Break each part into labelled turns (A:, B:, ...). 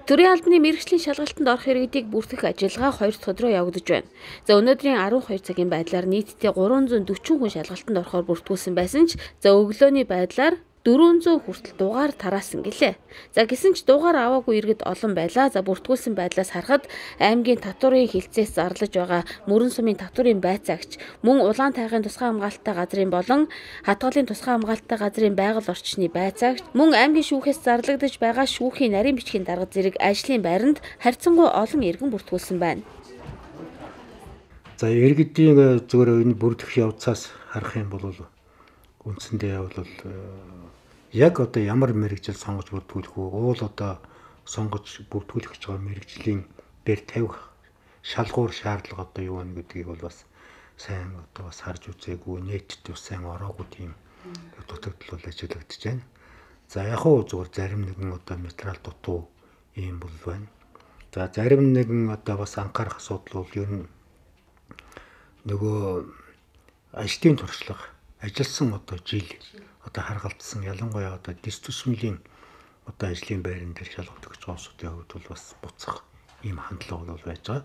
A: Төрийн албаны мэргэжлийн шалгалтанд орох иргэдийг бүртгэх ажиллагаа 2 дахь өдрөө явагдаж байна. За өнөөдрийн 12 цагийн байдлаар нийтдээ 340 хүн шалгалтанд орохоор бүртгүүлсэн байсан ч өглөөний байдлаар 400 хүртэл дугаар тараасан гэлээ. За гэсэн ч дугаар аваагүй иргэд олон байлаа. За бүртгүүлсэн байдлаас харахад аймгийн татварын хилцээс зарлаж байгаа Мөрөн сумын татварын байцаагч, мөн Улаан тайгын тусгай хамгаалалттай газрын болон Хатгалын тусгай хамгаалалттай газрын байгаль орчны байцаагч, мөн аймгийн шүүхээс зарлагдаж байгаа шүүхийн нарийн бичгийн дарга зэрэг ажлын байранд харьцангуй олон иргэн бүртгүүлсэн байна.
B: За иргэдийн зүгээр энэ бүрдэх явцаас харах юм бол үндсэндээ бол яг одоо ямар мэрэгжил сонгож бүртгүүлэх үү? Уул одоо сонгож бүртгүүлэх гэж байгаа мэрэгжлийн дээр тавих шалгуур шаардлага одоо юу вэ гэдгийг бол бас сайн одоо бас харж үзээгүй, нийтэд бас сайн ороогүй тийм дутагдал бол ажиллагдаж байна. За яг хуу зүгээр зарим нэгэн одоо материал дутуу ийм бол байна. За зарим нэгэн одоо бас анхаарах асуудал бол ер нь нөгөө ажлын туршлага, ажилласан одоо жил одоо харгалзсан ялангуяа одоо дистусмилийн одоо ажлын байран дээр шалгах гэж байгаа хүмүүсийн хувьд бол бас буцах ийм хандлага бол байж байгаа.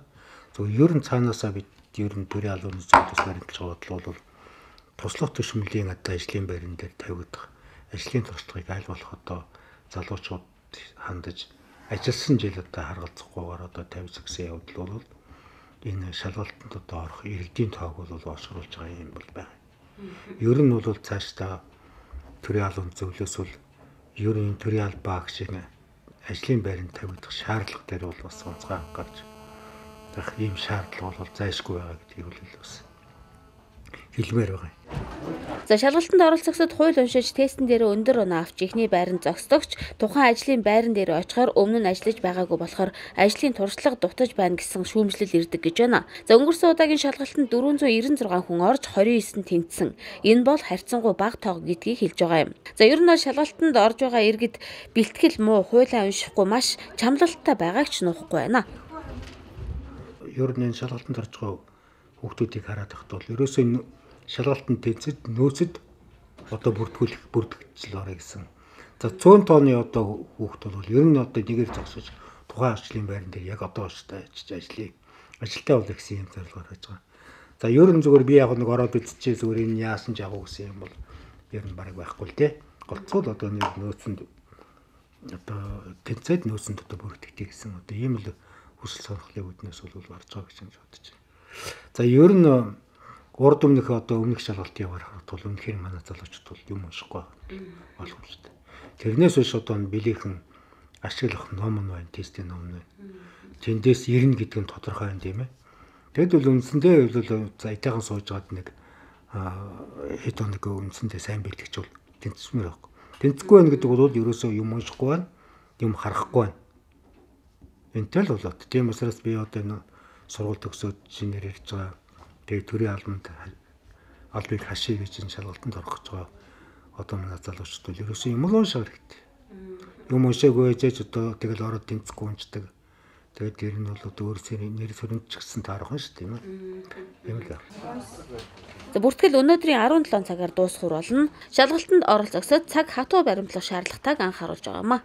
B: Зөв ер нь цаанаасаа бид ер нь төрийн албаны зөвлөлт баримталж байгаа бол туслах төсмөлийн одоо ажлын байран дээр тавигдах ажлын туршлагыг аль болох одоо залуучууд хандаж ажилласан жил одоо харгалзахгүйгээр одоо тавьж гэсэн явдал бол энэ шалгалтанд одоо орох иргэдийн тоог бол олшруулж байгаа юм бол байна. Ер нь бол цаашдаа төрийн албаны зөвлөлөөс бол ер нь төрийн албаа гэх ажлын байранд тавигдах шаардлага дээр бол бас онцгой гарч байх ийм шаардлага бол зайлшгүй байгаа гэдгийг бол бас хэлмээр байгаа юм.
A: За шалгалтанд оролцогчдод хууль уншиж тестэн дээр өндөр оноо авч ихний байранд зогсдогч тухайн ажлын байран дээр очихоор өмнө нь ажиллаж байгаагүй болохоор ажлын туршлага дутаж байна гэсэн шүүмжлэл ирдэг гэж байна. За өнгөрсөн удаагийн шалгалтанд 496 хүн орж 29 тэнцсэн. Энэ бол харьцангуй бага тоог гэдгийг хэлж байгаа юм. За ер нь шалгалтанд орж байгаа иргэд бэлтгэл муу, хуулиа уншихгүй маш чамлалттай байгааг ч нуухгүй байна.
B: Ер нь энэ шалгалтанд орж байгаа хүүхдүүдийг хараад байхад бол ерөөсөө шалгалтанд тэнцэж нөөцөд одоо бүртгэгдэл орё гэсэн. За 100 тонны одоо хүүхд бол ер нь одоо нэгээр зогсож тухайн ажлын байран дээр яг одоо штэ ажлыг ажилтаа бол гэсэн юм зорилгоор байж байгаа. За ер нь зүгээр би яг нэг ороод үзчихээ зүгээр энэ яасан ч агуу гэсэн юм бол ер нь бараг байхгүй л те. Голцгол одоо нэг нөөцөнд одоо тэнцээд нөөцөнд одоо бүртгэдэг гэсэн одоо ийм л хүсэл сонирхлын үүднээс бол орж байгаа гэж бодож байна. За ер нь урд өмнөх одоо өмнөх шалгалт яваарах бол үнэхээр манай залуучууд бол юм уншихгүй боломжтой. Тэрнээс биш одоо билийхэн ашиглах ном нь байна, тестийн ном нь байна. Тэндээс 90 гэдэг нь тодорхой юм тийм ээ. Тэгэд бол үндсэндээ бол заятайхан сууж байгаад нэг хэд хоног үндсэндээ сайн бэлтгэж бол тэнцсмээр байхгүй. Тэнцэхгүй байх гэдэг бол ерөөсөө юм уншихгүй байна, юм харахгүй байна. Энтэй л болоод тийм учраас би одоо энэ сургууль төгсөөд шинээр ирж байгаа. Тэгээ төрийн албыг хашиг гэж энэ шалгалтанд орох гэж байгаа. Одоо манай залуучууд бол ерөөсөө юм л уншаа хэрэгтэй. Юм уншаагүй ээжэж одоо тэгэл ороод тэнцэхгүй уншдаг. Тэгээд тэр нь бол одоо өөрсдөө нэр сүрэнч гэсэн таарах нь шүү дээ, тийм ээ. Юм л.
A: За бүртгэл өнөөдрийн 17 цагаар дуусах болно. Шалгалтанд оролцогчдод цаг хатуу баримтлах шаардлагатайг анхааруулж байгаамаа.